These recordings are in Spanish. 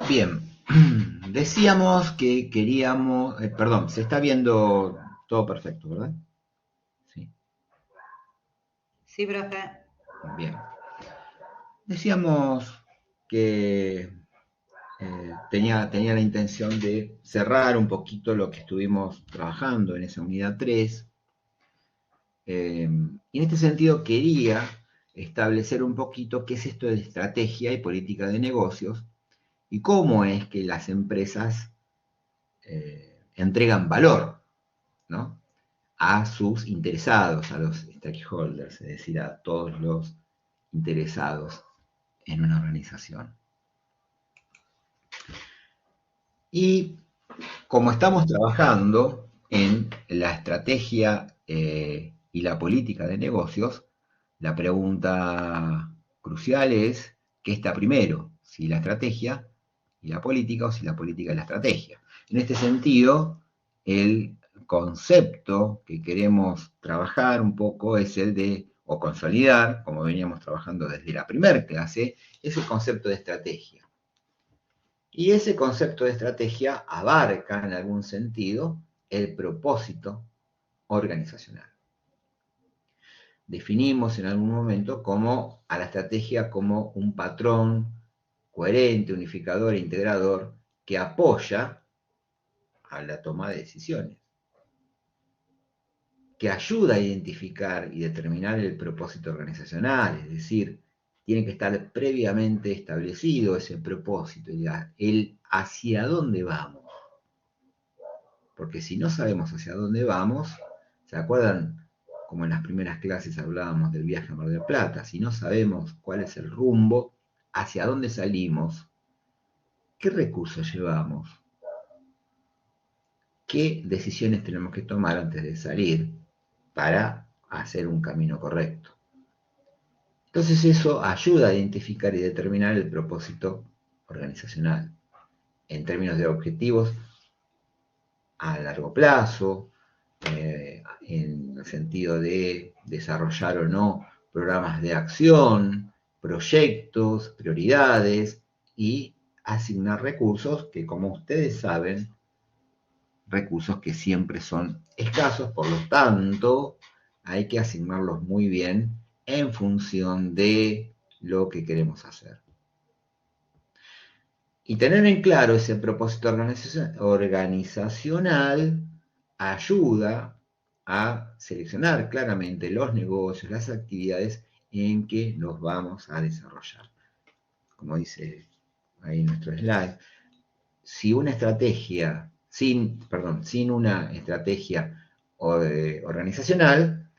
Bien, decíamos que queríamos, perdón, se está viendo todo perfecto, ¿verdad? Sí, Sí, profe. bien. Decíamos que tenía la intención de cerrar un poquito lo que estuvimos trabajando en esa unidad 3. Y en este sentido quería establecer un poquito qué es esto de estrategia y política de negocios y cómo es que las empresas entregan valor, ¿no? A sus interesados, a los stakeholders, es decir, a todos los interesados en una organización. Y como estamos trabajando en la estrategia y la política de negocios, la pregunta crucial es, ¿qué está primero? Si la estrategia y la política o si la política y la estrategia. En este sentido, el concepto que queremos trabajar un poco es el de, o consolidar, como veníamos trabajando desde la primera clase, es el concepto de estrategia. Y ese concepto de estrategia abarca en algún sentido el propósito organizacional. Definimos en algún momento como a la estrategia como un patrón coherente, unificador e integrador que apoya a la toma de decisiones, que ayuda a identificar y determinar el propósito organizacional, es decir, tiene que estar previamente establecido ese propósito, el hacia dónde vamos. Porque si no sabemos hacia dónde vamos, ¿se acuerdan? Como en las primeras clases hablábamos del viaje a Mar del Plata, si no sabemos cuál es el rumbo, hacia dónde salimos, qué recursos llevamos, qué decisiones tenemos que tomar antes de salir para hacer un camino correcto. Entonces eso ayuda a identificar y determinar el propósito organizacional en términos de objetivos a largo plazo, en el sentido de desarrollar o no programas de acción, proyectos, prioridades y asignar recursos que, como ustedes saben, recursos que siempre son escasos, por lo tanto, hay que asignarlos muy bien en función de lo que queremos hacer. Y tener en claro ese propósito organizacional ayuda a seleccionar claramente los negocios, las actividades en que nos vamos a desarrollar. Como dice ahí en nuestro slide, si una estrategia, sin una estrategia organizacional,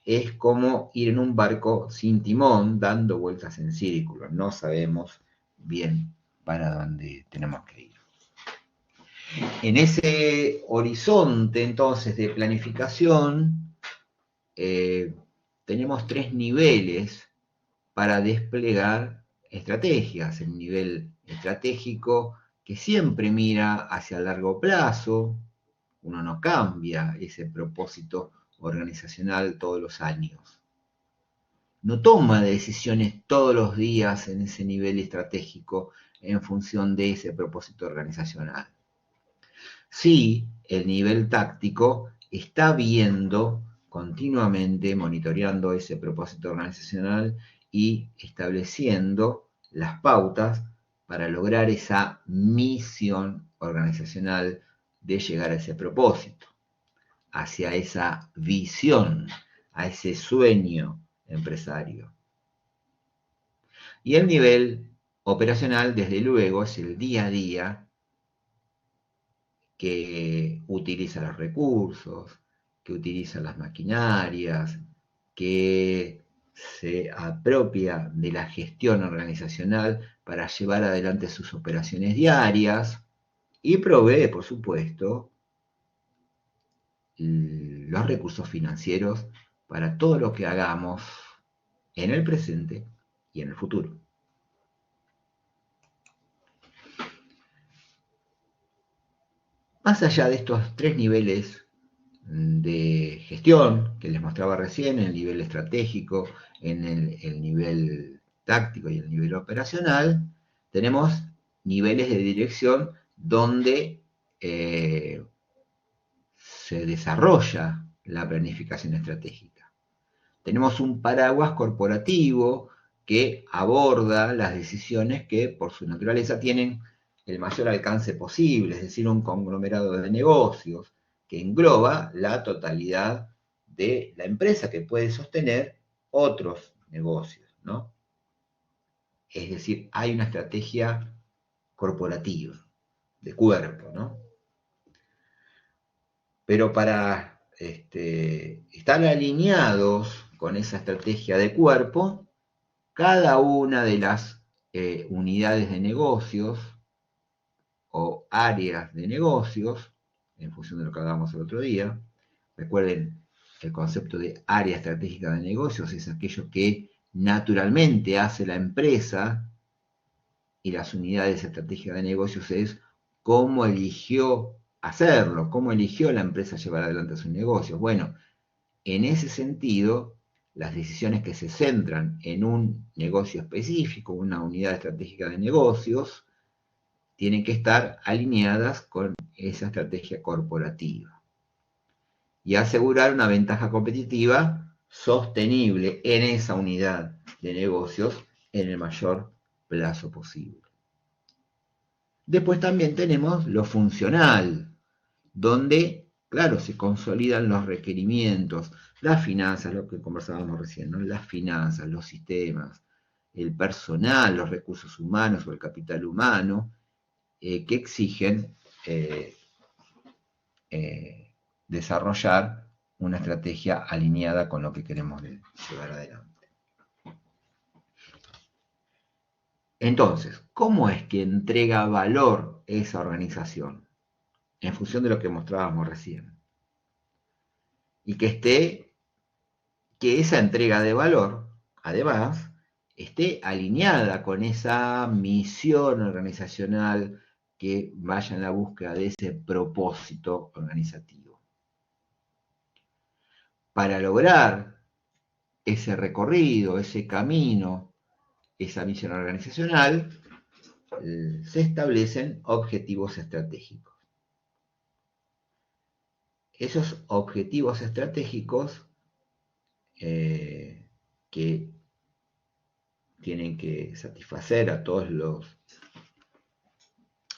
es como ir en un barco sin timón dando vueltas en círculo. No sabemos bien para dónde tenemos que ir. En ese horizonte entonces de planificación tenemos tres niveles para desplegar estrategias. El nivel estratégico que siempre mira hacia el largo plazo, uno no cambia ese propósito organizacional todos los años. No toma decisiones todos los días en ese nivel estratégico en función de ese propósito organizacional. Sí, el nivel táctico está viendo continuamente, monitoreando ese propósito organizacional y estableciendo las pautas para lograr esa misión organizacional de llegar a ese propósito, hacia esa visión, a ese sueño empresario. Y el nivel operacional, desde luego, es el día a día que utiliza los recursos, que utiliza las maquinarias, que se apropia de la gestión organizacional para llevar adelante sus operaciones diarias y provee, por supuesto, los recursos financieros para todo lo que hagamos en el presente y en el futuro. Más allá de estos tres niveles de gestión que les mostraba recién, el nivel estratégico, en el nivel táctico y el nivel operacional, tenemos niveles de dirección donde se desarrolla la planificación estratégica. Tenemos un paraguas corporativo que aborda las decisiones que por su naturaleza tienen el mayor alcance posible, es decir, un conglomerado de negocios que engloba la totalidad de la empresa que puede sostener otros negocios, ¿no? Es decir, hay una estrategia corporativa, de cuerpo, ¿no? Pero para estar alineados con esa estrategia de cuerpo, cada una de las unidades de negocios o áreas de negocios, en función de lo que hablábamos el otro día, recuerden, el concepto de área estratégica de negocios es aquello que naturalmente hace la empresa, y las unidades estratégicas de negocios es cómo eligió hacerlo, cómo eligió la empresa llevar adelante sus negocios. Bueno, en ese sentido, las decisiones que se centran en un negocio específico, una unidad estratégica de negocios, tienen que estar alineadas con esa estrategia corporativa y asegurar una ventaja competitiva sostenible en esa unidad de negocios en el mayor plazo posible. Después también tenemos lo funcional, donde, claro, se consolidan los requerimientos, las finanzas, lo que conversábamos recién, ¿no? Las finanzas, los sistemas, el personal, los recursos humanos o el capital humano, que exigen desarrollar una estrategia alineada con lo que queremos llevar adelante. Entonces, ¿cómo es que entrega valor esa organización? En función de lo que mostrábamos recién. Y que esa entrega de valor, además, esté alineada con esa misión organizacional que vaya en la búsqueda de ese propósito organizativo. Para lograr ese recorrido, ese camino, esa misión organizacional, se establecen objetivos estratégicos. Esos objetivos estratégicos que tienen que satisfacer a todos los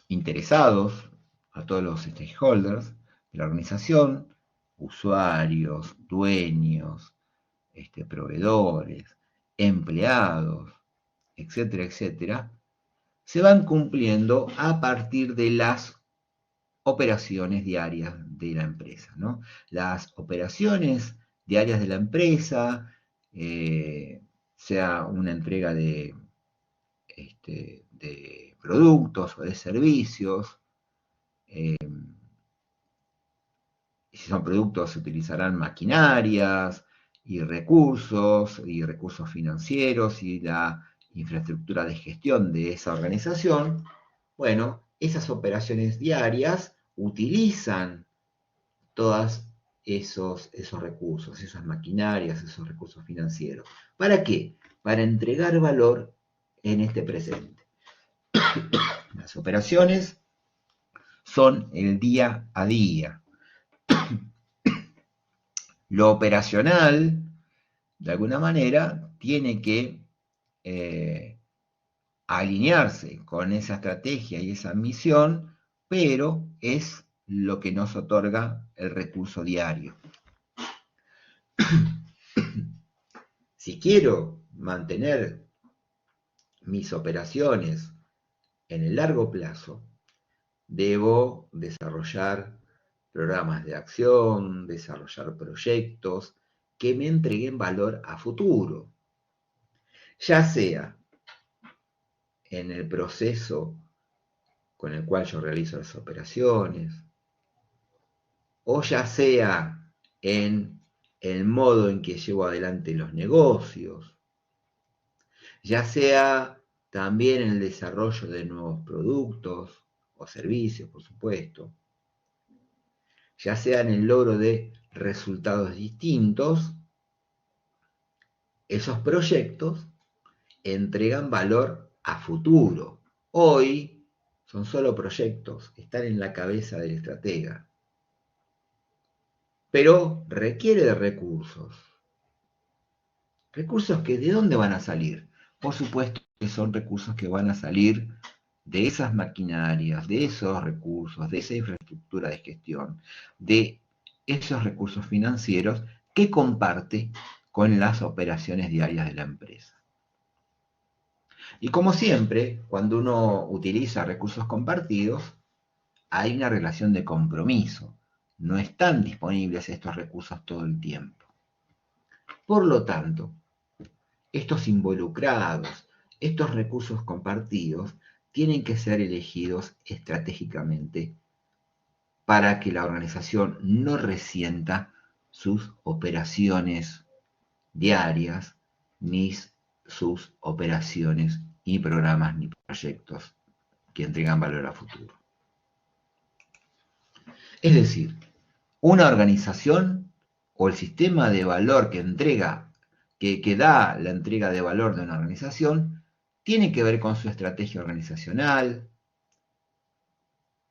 interesados, a todos los stakeholders de la organización, usuarios, dueños, proveedores, empleados, etcétera, etcétera, se van cumpliendo a partir de las operaciones diarias de la empresa, ¿no? Las operaciones diarias de la empresa, sea una entrega de productos o de servicios. Si son productos, se utilizarán maquinarias y recursos financieros y la infraestructura de gestión de esa organización. Bueno, esas operaciones diarias utilizan todos esos recursos, esas maquinarias, esos recursos financieros. ¿Para qué? Para entregar valor en este presente. Las operaciones son el día a día. Lo operacional, de alguna manera, tiene que alinearse con esa estrategia y esa misión, pero es lo que nos otorga el recurso diario. Si quiero mantener mis operaciones en el largo plazo, debo desarrollar programas de acción, desarrollar proyectos que me entreguen valor a futuro, ya sea en el proceso con el cual yo realizo las operaciones, o ya sea en el modo en que llevo adelante los negocios, ya sea también en el desarrollo de nuevos productos o servicios, por supuesto, ya sea en el logro de resultados distintos, esos proyectos entregan valor a futuro. Hoy son solo proyectos, están en la cabeza del estratega. Pero requiere de recursos. Recursos que ¿de dónde van a salir? Por supuesto que son recursos que van a salir de esas maquinarias, de esos recursos, de esa infraestructura de gestión, de esos recursos financieros que comparte con las operaciones diarias de la empresa. Y como siempre, cuando uno utiliza recursos compartidos, hay una relación de compromiso. No están disponibles estos recursos todo el tiempo. Por lo tanto, estos involucrados, estos recursos compartidos, tienen que ser elegidos estratégicamente para que la organización no resienta sus operaciones diarias, ni sus operaciones, ni programas, ni proyectos que entregan valor a futuro. Es decir, una organización o el sistema de valor que entrega, que da la entrega de valor de una organización, tiene que ver con su estrategia organizacional,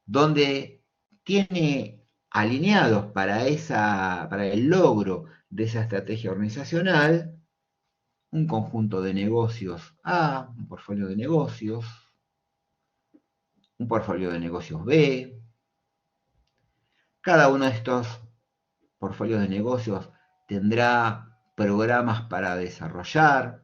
donde tiene alineados para el logro de esa estrategia organizacional un conjunto de negocios A, un portfolio de negocios, un portfolio de negocios B. Cada uno de estos portfolios de negocios tendrá programas para desarrollar,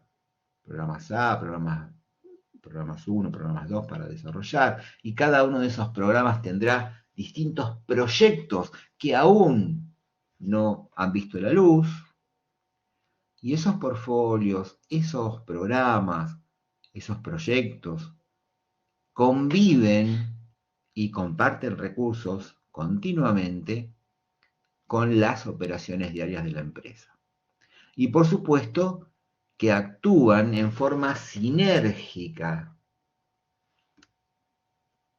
programas A, programas 1, programas 2 para desarrollar, y cada uno de esos programas tendrá distintos proyectos que aún no han visto la luz, y esos portfolios, esos programas, esos proyectos conviven y comparten recursos continuamente con las operaciones diarias de la empresa. Y por supuesto que actúan en forma sinérgica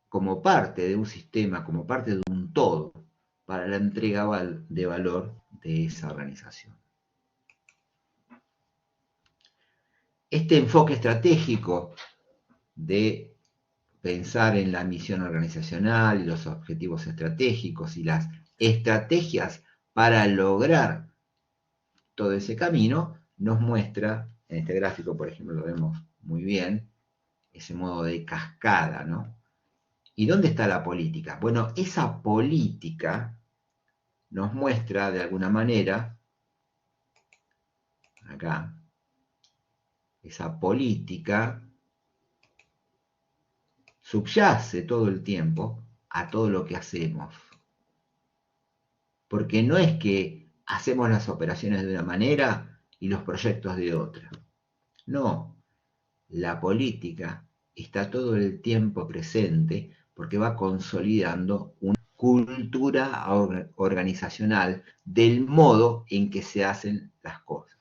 como parte de un sistema, como parte de un todo, para la entrega de valor de esa organización. Este enfoque estratégico de pensar en la misión organizacional y los objetivos estratégicos y las estrategias para lograr todo ese camino, nos muestra, en este gráfico por ejemplo lo vemos muy bien, ese modo de cascada, ¿no? ¿Y dónde está la política? Bueno, esa política nos muestra de alguna manera, acá, esa política subyace todo el tiempo a todo lo que hacemos. Porque no es que hacemos las operaciones de una manera y los proyectos de otra. No, la política está todo el tiempo presente porque va consolidando una cultura organizacional del modo en que se hacen las cosas.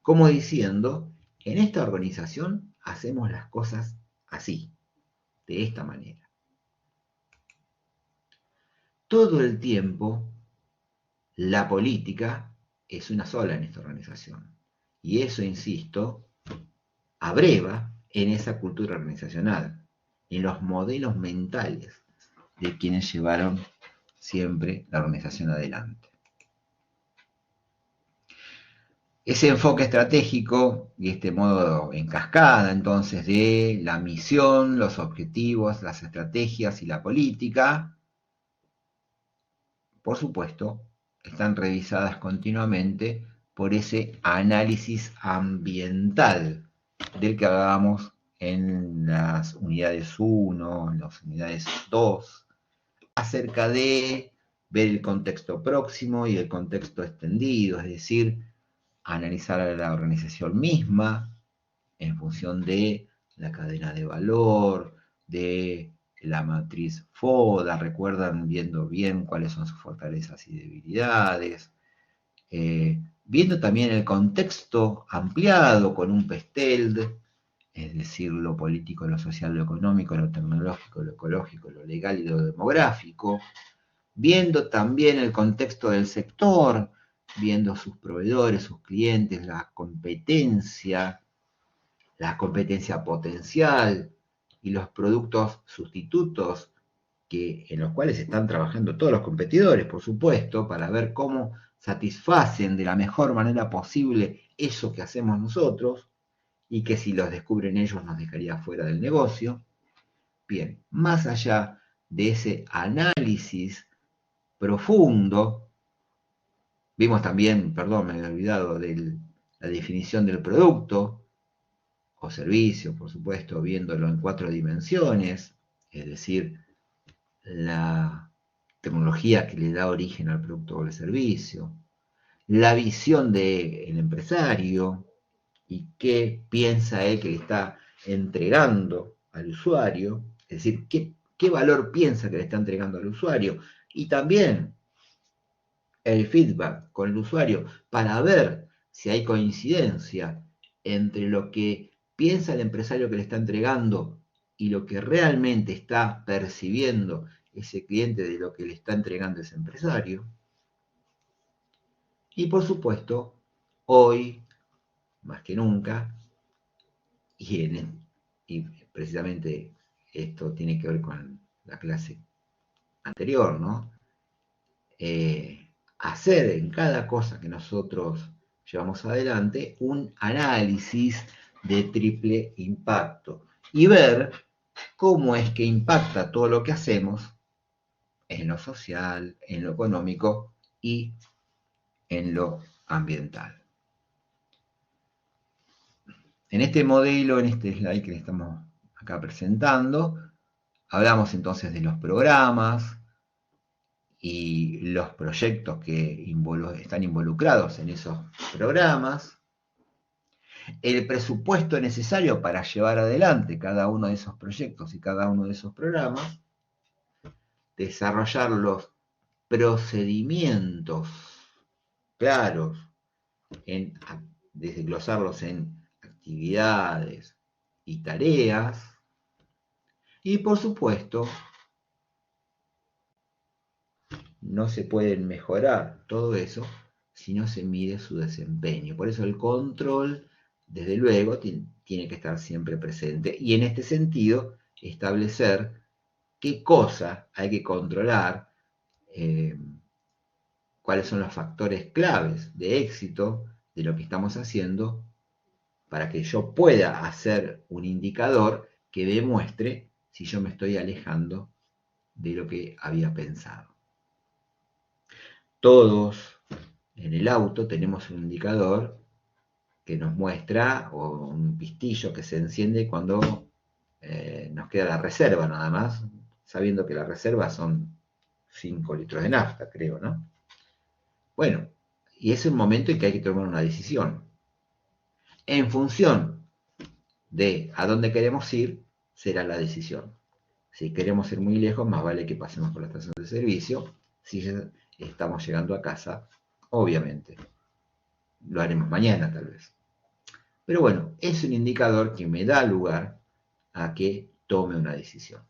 Como diciendo, en esta organización hacemos las cosas así, de esta manera. Todo el tiempo la política es una sola en esta organización. Y eso, insisto, abreva en esa cultura organizacional, en los modelos mentales de quienes llevaron siempre la organización adelante. Ese enfoque estratégico y este modo en cascada, entonces, de la misión, los objetivos, las estrategias y la política, por supuesto, están revisadas continuamente por ese análisis ambiental del que hablábamos en las unidades 1, en las unidades 2, acerca de ver el contexto próximo y el contexto extendido, es decir, analizar a la organización misma en función de la cadena de valor, de la matriz FODA, recuerdan viendo bien cuáles son sus fortalezas y debilidades, viendo también el contexto ampliado con un PESTELD, es decir, lo político, lo social, lo económico, lo tecnológico, lo ecológico, lo legal y lo demográfico, viendo también el contexto del sector, viendo sus proveedores, sus clientes, la competencia potencial y los productos sustitutos en los cuales están trabajando todos los competidores, por supuesto, para ver cómo satisfacen de la mejor manera posible eso que hacemos nosotros y que si los descubren ellos nos dejaría fuera del negocio. Bien, más allá de ese análisis profundo, vimos también, perdón, me había olvidado, de la definición del producto o servicio, por supuesto, viéndolo en 4 dimensiones, es decir, la tecnología que le da origen al producto o al servicio, la visión del empresario y qué piensa él que le está entregando al usuario, es decir, qué valor piensa que le está entregando al usuario, y también el feedback con el usuario para ver si hay coincidencia entre lo que piensa el empresario que le está entregando y lo que realmente está percibiendo ese cliente de lo que le está entregando ese empresario. Y por supuesto, hoy, más que nunca, y precisamente esto tiene que ver con la clase anterior, ¿no? Hacer en cada cosa que nosotros llevamos adelante un análisis de triple impacto y ver cómo es que impacta todo lo que hacemos en lo social, en lo económico y en lo ambiental. En este modelo, en este slide que le estamos acá presentando, hablamos entonces de los programas y los proyectos que están involucrados en esos programas, el presupuesto necesario para llevar adelante cada uno de esos proyectos y cada uno de esos programas, desarrollar los procedimientos claros, desglosarlos en actividades y tareas, y por supuesto, no se pueden mejorar todo eso si no se mide su desempeño. Por eso el control, desde luego, tiene que estar siempre presente. Y en este sentido, establecer qué cosa hay que controlar, cuáles son los factores claves de éxito de lo que estamos haciendo, para que yo pueda hacer un indicador que demuestre si yo me estoy alejando de lo que había pensado. Todos en el auto tenemos un indicador que nos muestra, o un pistillo que se enciende cuando nos queda la reserva nada más, sabiendo que la reserva son 5 litros de nafta, creo, ¿no? Bueno, y es un momento en que hay que tomar una decisión. En función de a dónde queremos ir, será la decisión. Si queremos ir muy lejos, más vale que pasemos por la estación de servicio. Si ya estamos llegando a casa, obviamente, lo haremos mañana tal vez. Pero bueno, es un indicador que me da lugar a que tome una decisión.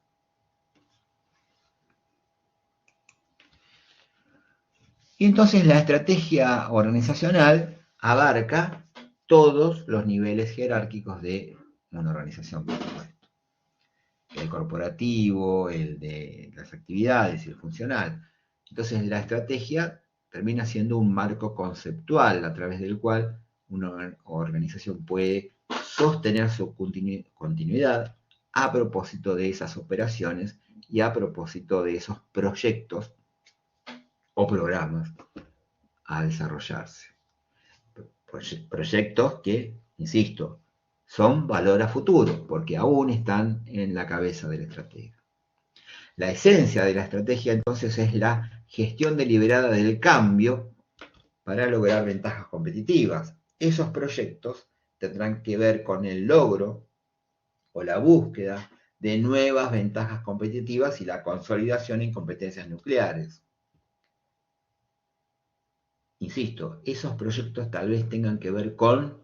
Y entonces la estrategia organizacional abarca todos los niveles jerárquicos de una organización, por supuesto. El corporativo, el de las actividades y el funcional. Entonces la estrategia termina siendo un marco conceptual a través del cual una organización puede sostener su continuidad a propósito de esas operaciones y a propósito de esos proyectos o programas a desarrollarse. Proyectos que, insisto, son valor a futuro, porque aún están en la cabeza del estratega. La esencia de la estrategia entonces es la gestión deliberada del cambio para lograr ventajas competitivas. Esos proyectos tendrán que ver con el logro o la búsqueda de nuevas ventajas competitivas y la consolidación en competencias nucleares. Insisto, esos proyectos tal vez tengan que ver con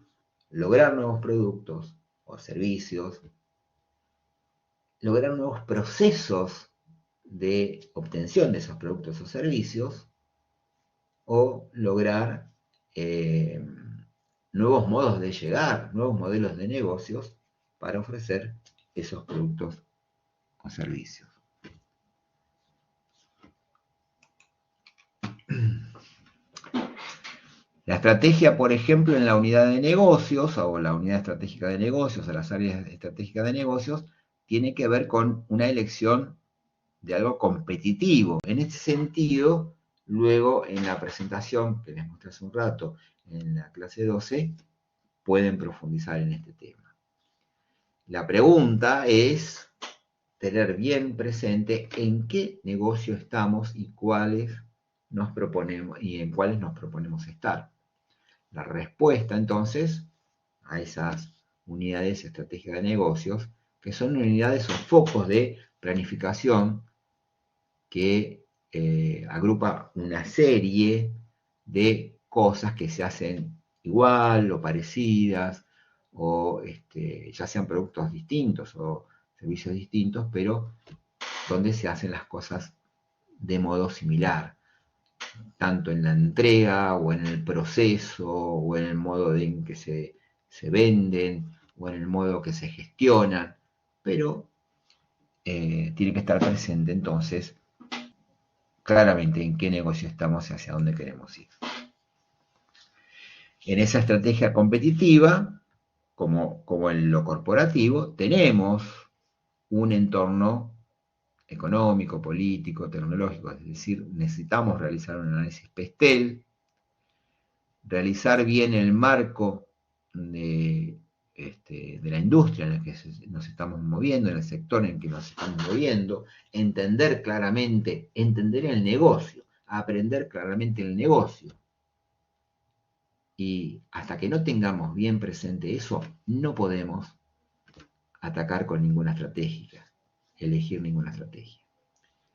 lograr nuevos productos o servicios, lograr nuevos procesos de obtención de esos productos o servicios, o lograr nuevos modos de llegar, nuevos modelos de negocios para ofrecer esos productos o servicios. La estrategia, por ejemplo, en la unidad de negocios o la unidad estratégica de negocios o las áreas estratégicas de negocios, tiene que ver con una elección de algo competitivo. En este sentido, luego en la presentación que les mostré hace un rato en la clase 12, pueden profundizar en este tema. La pregunta es tener bien presente en qué negocio estamos y cuáles nos proponemos y en cuáles nos proponemos estar. La respuesta entonces a esas unidades estratégicas de negocios, que son unidades o focos de planificación que agrupa una serie de cosas que se hacen igual o parecidas, o ya sean productos distintos o servicios distintos, pero donde se hacen las cosas de modo similar, tanto en la entrega o en el proceso o en el modo en que se venden o en el modo que se gestionan, pero tiene que estar presente entonces claramente en qué negocio estamos y hacia dónde queremos ir. En esa estrategia competitiva, como en lo corporativo, tenemos un entorno económico, político, tecnológico, es decir, necesitamos realizar un análisis PESTEL, realizar bien el marco de la industria en la que nos estamos moviendo, en el sector en que nos estamos moviendo, entender claramente, entender el negocio, aprender claramente el negocio. Y hasta que no tengamos bien presente eso, no podemos atacar con ninguna estrategia, elegir ninguna estrategia.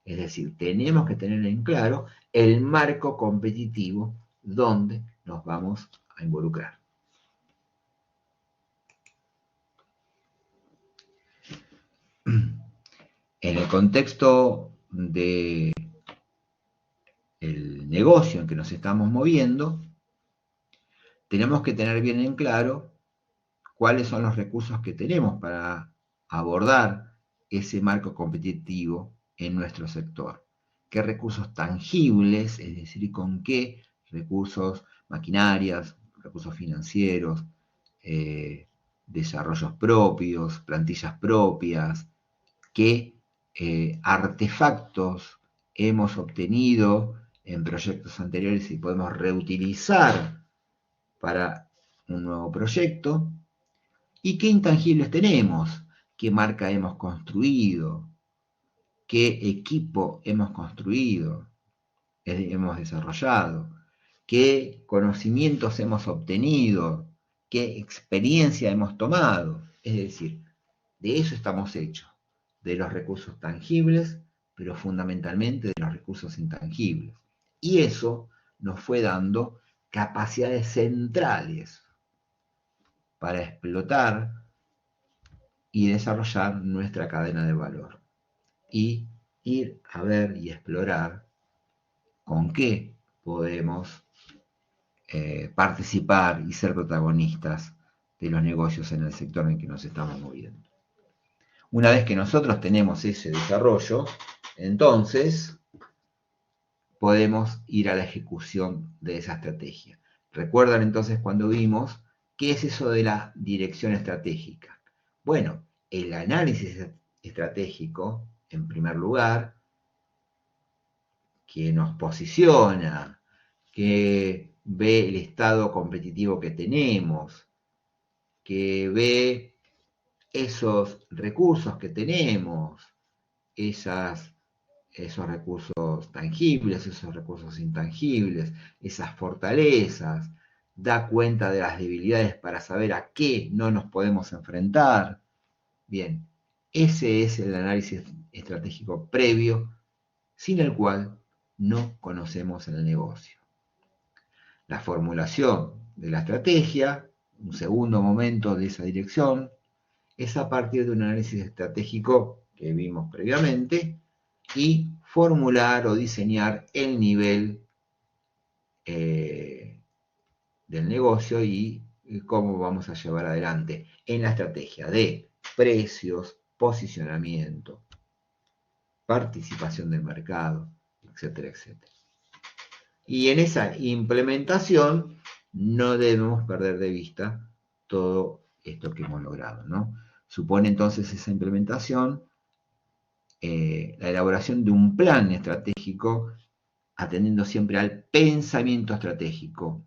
Es decir, tenemos que tener en claro el marco competitivo donde nos vamos a involucrar. En el contexto del negocio en que nos estamos moviendo, tenemos que tener bien en claro cuáles son los recursos que tenemos para abordar ese marco competitivo en nuestro sector. ¿Qué recursos tangibles, es decir, con qué recursos, maquinarias, recursos financieros, desarrollos propios, plantillas propias, qué artefactos hemos obtenido en proyectos anteriores y podemos reutilizar para un nuevo proyecto? ¿Y qué intangibles tenemos? ¿Qué marca hemos construido? ¿Qué equipo hemos construido? Hemos desarrollado? ¿Qué conocimientos hemos obtenido? ¿Qué experiencia hemos tomado? Es decir, de eso estamos hechos, de los recursos tangibles, pero fundamentalmente de los recursos intangibles. Y eso nos fue dando capacidades centrales para explotar y desarrollar nuestra cadena de valor. Y ir a ver y explorar con qué podemos participar y ser protagonistas de los negocios en el sector en que nos estamos moviendo. Una vez que nosotros tenemos ese desarrollo, entonces podemos ir a la ejecución de esa estrategia. ¿Recuerdan entonces cuando vimos qué es eso de la dirección estratégica? Bueno, el análisis estratégico, en primer lugar, que nos posiciona, que ve el estado competitivo que tenemos, que ve esos recursos que tenemos, esos recursos tangibles, esos recursos intangibles, esas fortalezas, da cuenta de las debilidades para saber a qué no nos podemos enfrentar. Bien, ese es el análisis estratégico previo, sin el cual no conocemos el negocio. La formulación de la estrategia, un segundo momento de esa dirección, es a partir de un análisis estratégico que vimos previamente y formular o diseñar el nivel del negocio y cómo vamos a llevar adelante en la estrategia de precios, posicionamiento, participación del mercado, etcétera, etcétera. Y en esa implementación no debemos perder de vista todo esto que hemos logrado, ¿no? Supone entonces esa implementación la elaboración de un plan estratégico atendiendo siempre al pensamiento estratégico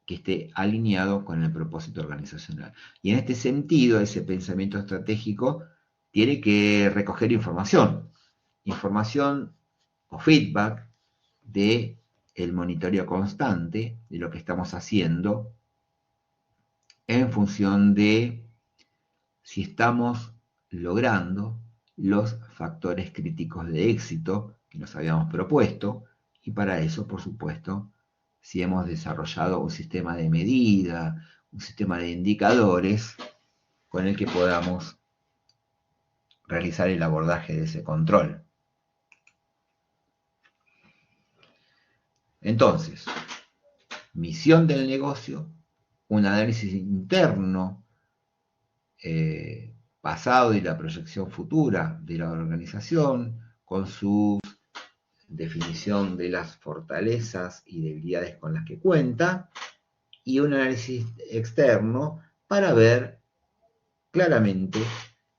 que esté alineado con el propósito organizacional. Y en este sentido, ese pensamiento estratégico tiene que recoger información o feedback de el monitoreo constante de lo que estamos haciendo en función de si estamos logrando los factores críticos de éxito que nos habíamos propuesto y para eso, por supuesto, si hemos desarrollado un sistema de medida, un sistema de indicadores con el que podamos realizar el abordaje de ese control. Entonces, misión del negocio, un análisis interno pasado y la proyección futura de la organización, con su definición de las fortalezas y debilidades con las que cuenta, y un análisis externo para ver claramente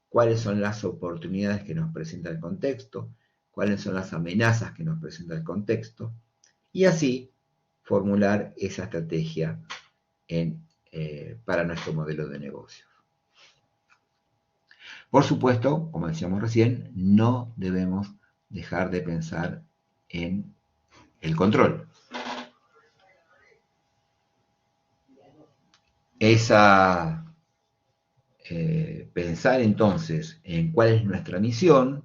cuáles son las oportunidades que nos presenta el contexto, cuáles son las amenazas que nos presenta el contexto, y así formular esa estrategia para nuestro modelo de negocio. Por supuesto, como decíamos recién, no debemos dejar de pensar en el control. Pensar entonces en cuál es nuestra misión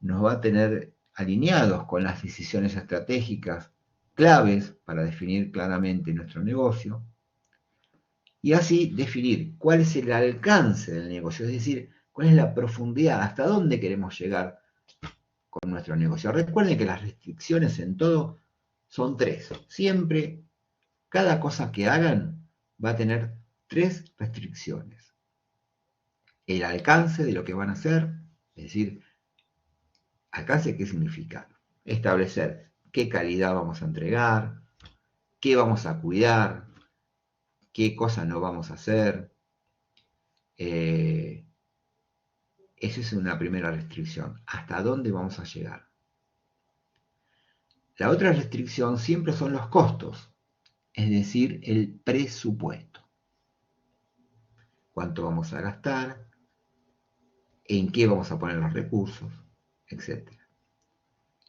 nos va a tener alineados con las decisiones estratégicas claves para definir claramente nuestro negocio y así definir cuál es el alcance del negocio, es decir, cuál es la profundidad, hasta dónde queremos llegar con nuestro negocio. Recuerden que las restricciones en todo son 3. Siempre, cada cosa que hagan va a tener 3 restricciones. El alcance de lo que van a hacer, es decir, alcance, ¿qué significa? Establecer qué calidad vamos a entregar, qué vamos a cuidar, qué cosa no vamos a hacer. Esa es una primera restricción. ¿Hasta dónde vamos a llegar? La otra restricción siempre son los costos, es decir, el presupuesto. ¿Cuánto vamos a gastar? ¿En qué vamos a poner los recursos? Etcétera.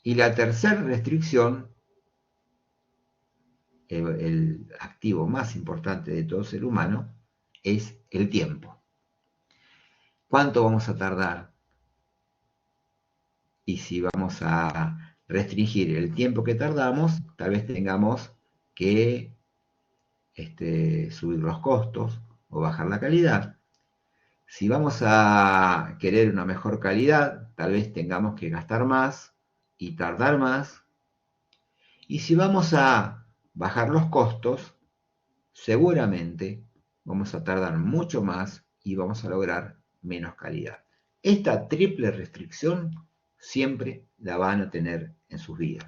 Y la tercera restricción, el activo más importante de todo ser humano, es el tiempo. ¿Cuánto vamos a tardar? Y si vamos a restringir el tiempo que tardamos, tal vez tengamos que subir los costos o bajar la calidad. Si vamos a querer una mejor calidad, tal vez tengamos que gastar más y tardar más. Y si vamos a bajar los costos, seguramente vamos a tardar mucho más y vamos a lograr menos calidad. Esta triple restricción siempre la van a tener en sus vidas.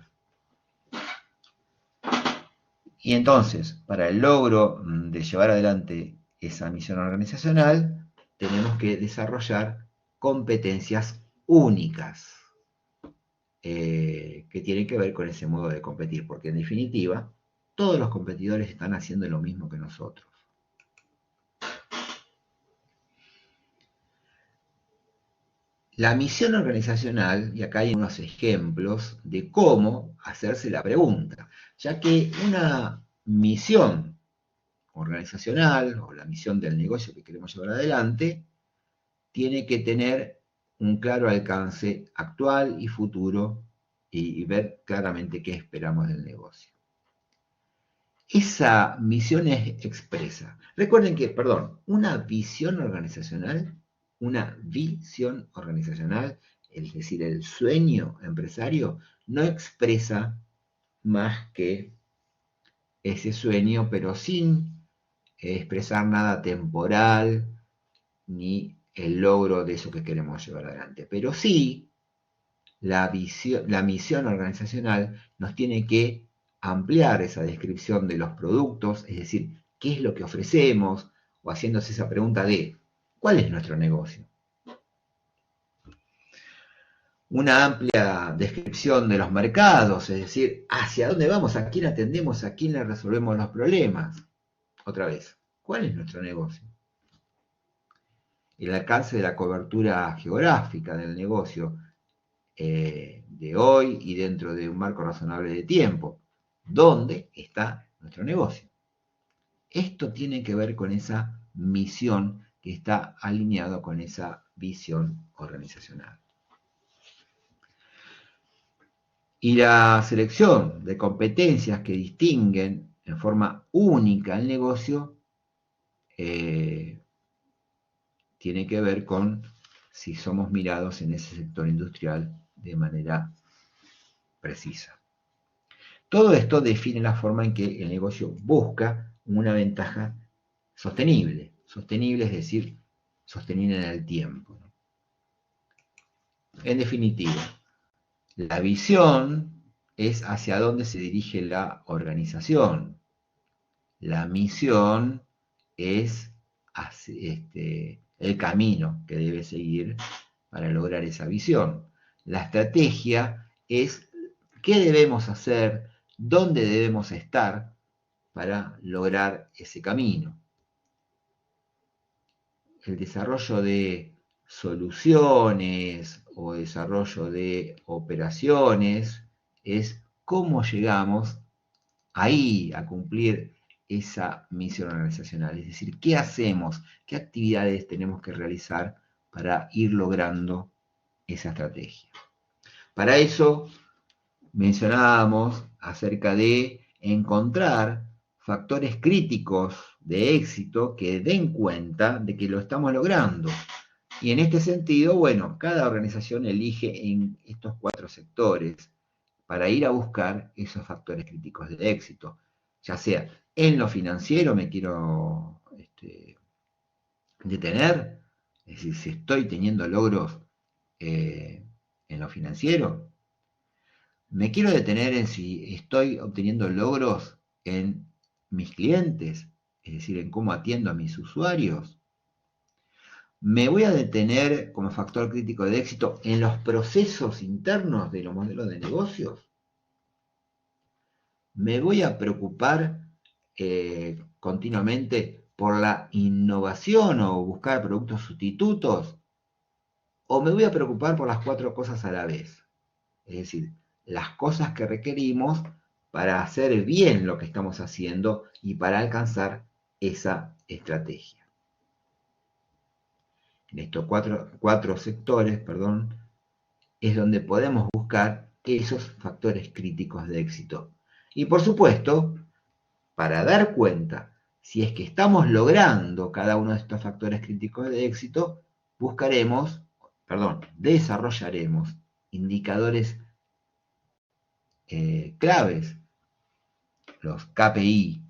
Y entonces, para el logro de llevar adelante esa misión organizacional, tenemos que desarrollar competencias únicas que tienen que ver con ese modo de competir, porque en definitiva, todos los competidores están haciendo lo mismo que nosotros. La misión organizacional, y acá hay unos ejemplos de cómo hacerse la pregunta, ya que una misión organizacional o la misión del negocio que queremos llevar adelante tiene que tener un claro alcance actual y futuro y ver claramente qué esperamos del negocio. Esa misión es expresa. Recuerden que, una visión organizacional, es decir, el sueño empresario, no expresa más que ese sueño, pero sin expresar nada temporal ni el logro de eso que queremos llevar adelante. Pero sí, la misión organizacional nos tiene que ampliar esa descripción de los productos, es decir, qué es lo que ofrecemos, o haciéndose esa pregunta de ¿cuál es nuestro negocio? Una amplia descripción de los mercados, es decir, hacia dónde vamos, a quién atendemos, a quién le resolvemos los problemas. Otra vez, ¿cuál es nuestro negocio? El alcance de la cobertura geográfica del negocio de hoy y dentro de un marco razonable de tiempo. ¿Dónde está nuestro negocio? Esto tiene que ver con esa misión que está alineado con esa visión organizacional. Y la selección de competencias que distinguen en forma única el negocio tiene que ver con si somos mirados en ese sector industrial de manera precisa. Todo esto define la forma en que el negocio busca una ventaja sostenible. Sostenible es decir, sostenible en el tiempo. En definitiva, la visión es hacia dónde se dirige la organización. La misión es el camino que debe seguir para lograr esa visión. La estrategia es qué debemos hacer, dónde debemos estar para lograr ese camino. El desarrollo de soluciones o desarrollo de operaciones es cómo llegamos ahí a cumplir esa misión organizacional. Es decir, qué hacemos, qué actividades tenemos que realizar para ir logrando esa estrategia. Para eso mencionábamos acerca de encontrar factores críticos de éxito que den cuenta de que lo estamos logrando. Y en este sentido, bueno, cada organización elige en estos 4 sectores para ir a buscar esos factores críticos de éxito, ya sea en lo financiero, me quiero detener, es decir, si estoy teniendo logros en lo financiero, me quiero detener en si estoy obteniendo logros en mis clientes, es decir, en cómo atiendo a mis usuarios. Me voy a detener como factor crítico de éxito en los procesos internos de los modelos de negocios. Me voy a preocupar continuamente por la innovación o buscar productos sustitutos, o me voy a preocupar por las 4 cosas a la vez. Es decir, las cosas que requerimos para hacer bien lo que estamos haciendo y para alcanzar esa estrategia. En estos cuatro sectores, es donde podemos buscar esos factores críticos de éxito. Y por supuesto, para dar cuenta si es que estamos logrando cada uno de estos factores críticos de éxito, desarrollaremos indicadores claves, los KPI,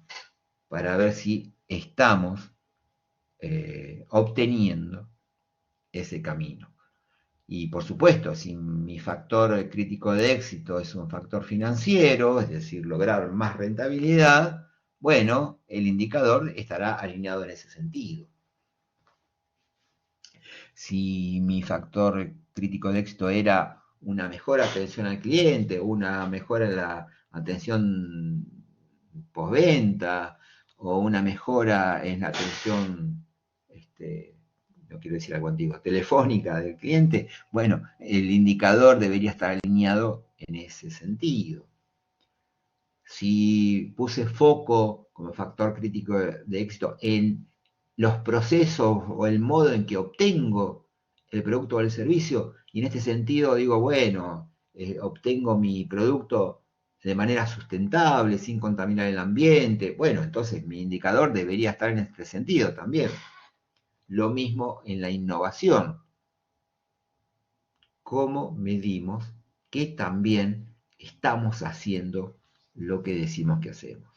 para ver si estamos obteniendo ese camino. Y por supuesto, si mi factor crítico de éxito es un factor financiero, es decir, lograr más rentabilidad, bueno, el indicador estará alineado en ese sentido. Si mi factor crítico de éxito era una mejor atención al cliente, una mejora en la atención postventa o una mejora en la atención, no quiero decir algo antiguo, telefónica del cliente, bueno, el indicador debería estar alineado en ese sentido. Si puse foco como factor crítico de éxito en los procesos o el modo en que obtengo el producto o el servicio, y en este sentido digo, bueno, obtengo mi producto de manera sustentable, sin contaminar el ambiente, bueno, entonces mi indicador debería estar en este sentido también. Lo mismo en la innovación. ¿Cómo medimos que también estamos haciendo lo que decimos que hacemos?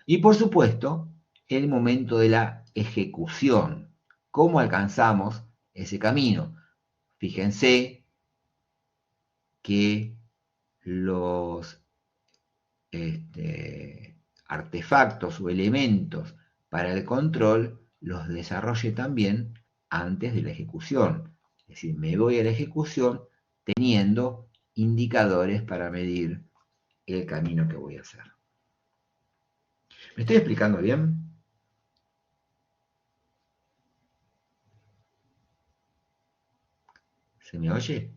Y por supuesto, el momento de la ejecución. cómo alcanzamos ese camino. Fíjense que los artefactos o elementos para el control los desarrolle también antes de la ejecución. Es decir, me voy a la ejecución teniendo indicadores para medir el camino que voy a hacer. ¿Me estoy explicando bien? ¿Se me oye?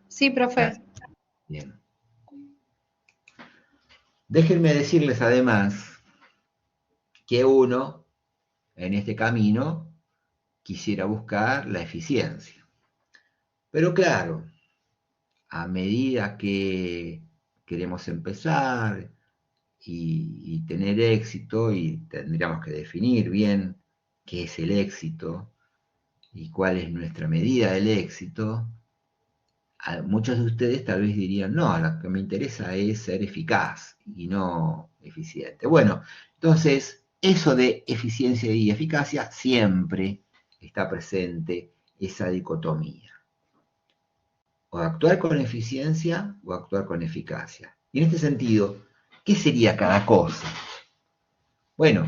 Sí, profe. Bien. Déjenme decirles además que uno, en este camino, quisiera buscar la eficiencia. Pero claro, a medida que queremos empezar y tener éxito, y tendríamos que definir bien qué es el éxito y cuál es nuestra medida del éxito, muchos de ustedes tal vez dirían, no, lo que me interesa es ser eficaz y no eficiente. Bueno, entonces, eso de eficiencia y eficacia siempre está presente, esa dicotomía. O actuar con eficiencia o actuar con eficacia. Y en este sentido, ¿qué sería cada cosa? Bueno,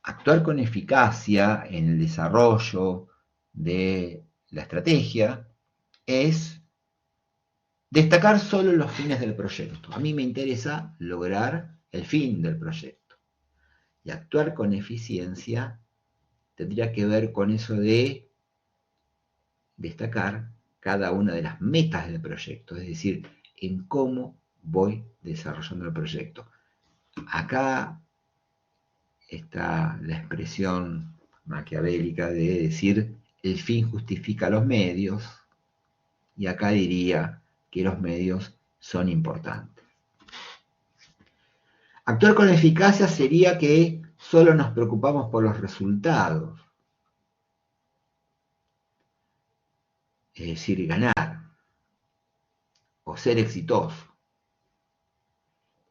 actuar con eficacia en el desarrollo de la estrategia es destacar solo los fines del proyecto. A mí me interesa lograr el fin del proyecto. Y actuar con eficiencia tendría que ver con eso de destacar cada una de las metas del proyecto, es decir, en cómo voy desarrollando el proyecto. Acá está la expresión maquiavélica de decir el fin justifica los medios, y acá diría que los medios son importantes. Actuar con eficacia sería que solo nos preocupamos por los resultados, es decir, ganar o ser exitoso.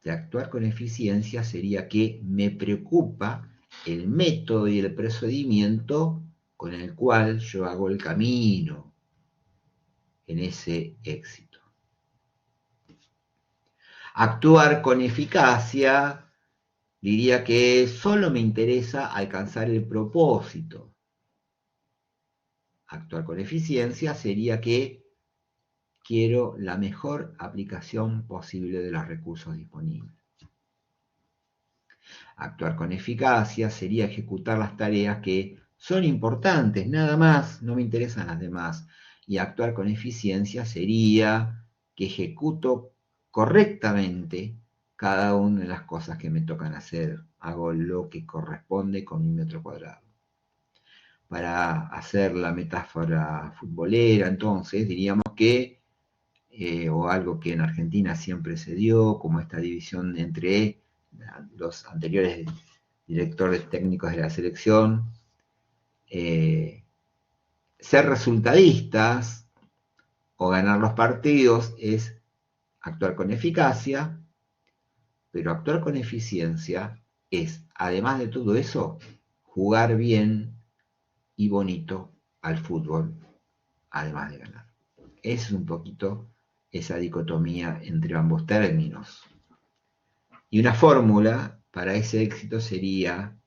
Y actuar con eficiencia sería que me preocupa el método y el procedimiento con el cual yo hago el camino en ese éxito. Actuar con eficacia diría que solo me interesa alcanzar el propósito. Actuar con eficiencia sería que quiero la mejor aplicación posible de los recursos disponibles. Actuar con eficacia sería ejecutar las tareas que son importantes, nada más, no me interesan las demás. Y actuar con eficiencia sería que ejecuto correctamente cada una de las cosas que me tocan hacer. Hago lo que corresponde con mi metro cuadrado. Para hacer la metáfora futbolera, entonces, diríamos que o algo que en Argentina siempre se dio, como esta división entre los anteriores directores técnicos de la selección, ser resultadistas o ganar los partidos es actuar con eficacia, pero actuar con eficiencia es, además de todo eso, jugar bien y bonito al fútbol, además de ganar. Es un poquito esa dicotomía entre ambos términos. Y una fórmula para ese éxito sería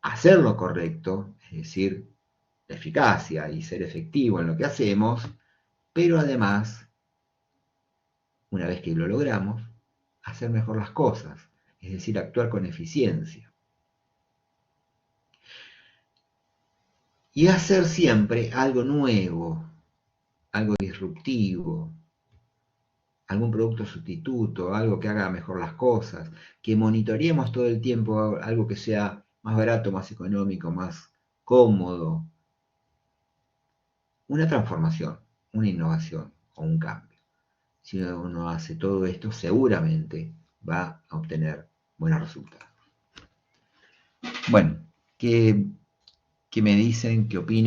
hacer lo correcto, es decir, la eficacia y ser efectivo en lo que hacemos, pero además, una vez que lo logramos, hacer mejor las cosas, es decir, actuar con eficiencia. Y hacer siempre algo nuevo, algo disruptivo, algún producto sustituto, algo que haga mejor las cosas, que monitoreemos todo el tiempo algo que sea más barato, más económico, más cómodo. Una transformación, una innovación o un cambio. Si uno hace todo esto, seguramente va a obtener buenos resultados. Bueno, ¿qué me dicen? ¿Qué opinan?